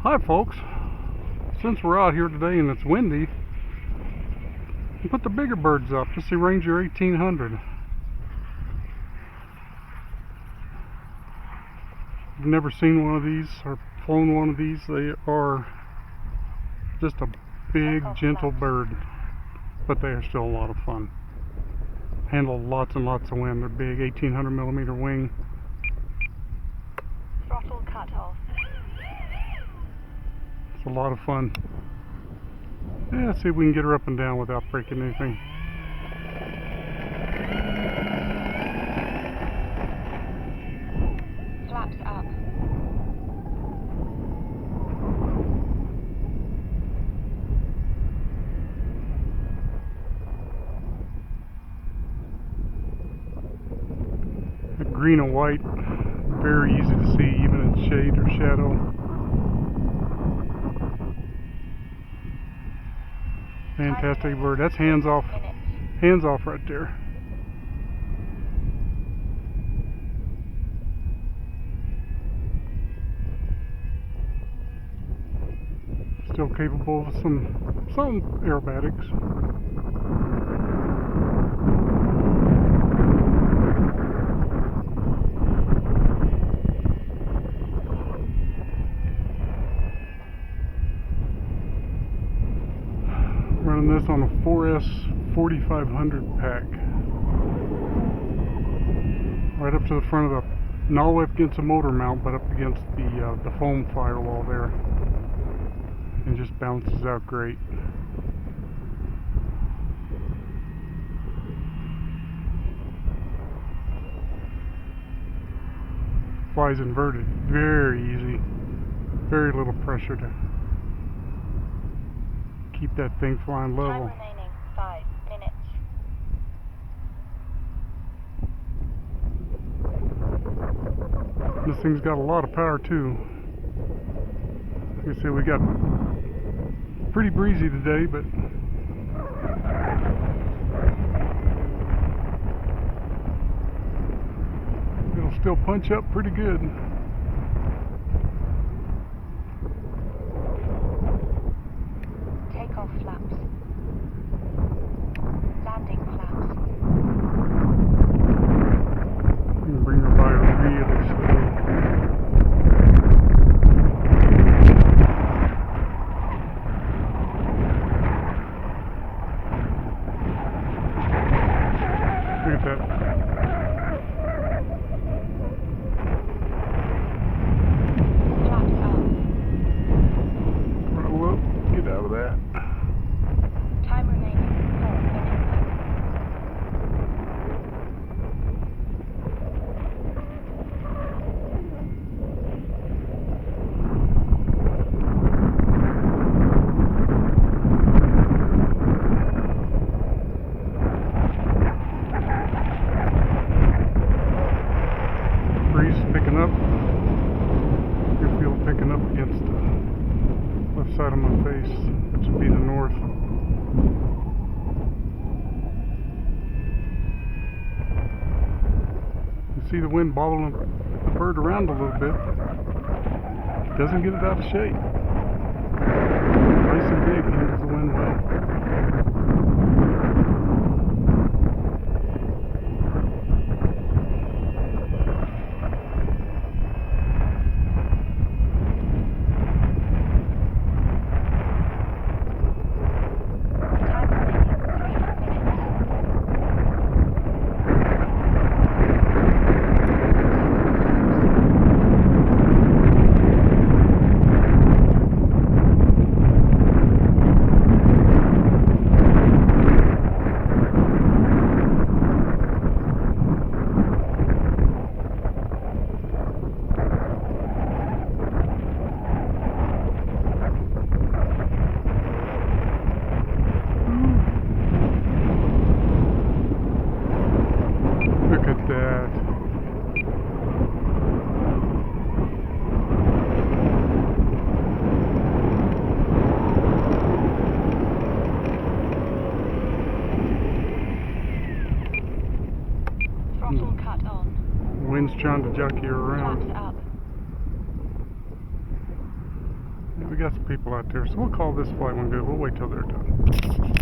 Hi folks, since we're out here today and it's windy, we put the bigger birds up. This is the Ranger 1800. I've never seen one of these or flown one of these. They are just a big, gentle bird, but they are still a lot of fun. Handle lots and lots of wind. They're big, 1800 millimeter wing. Throttle cut off. It's a lot of fun. Yeah, let's see if we can get her up and down without breaking anything. Flaps up. That green and white, very easy to see even in shade or shadow. Fantastic bird. That's hands off right there. Still capable of some aerobatics. Running this on a 4S 4500 pack. Right up to the front of the, not all the way up against the motor mount, but up against the foam firewall there. And just bounces out great. Flies inverted, very easy. Very little pressure to keep that thing flying level. Time remaining 5 minutes. This thing's got a lot of power too. Like I said, we got pretty breezy today, but it'll still punch up pretty good. Takeoff flaps. Landing flaps. You can bring her by really slow. Look at that. Flaps up. Roll up, get out of that. Time remaining 4 minutes. Breeze picking up. You can feel it picking up against the left side of my face, which would be the north. You see the wind bobbling the bird around a little bit. Doesn't get it out of shape. Nice and big, handles the wind well. Time remaining 3 minutes. Look at that. Throttle cut on. Wind's trying to jockey her around. Flaps up. We got some people out there, so we'll call this flight one good. We'll wait till they're done.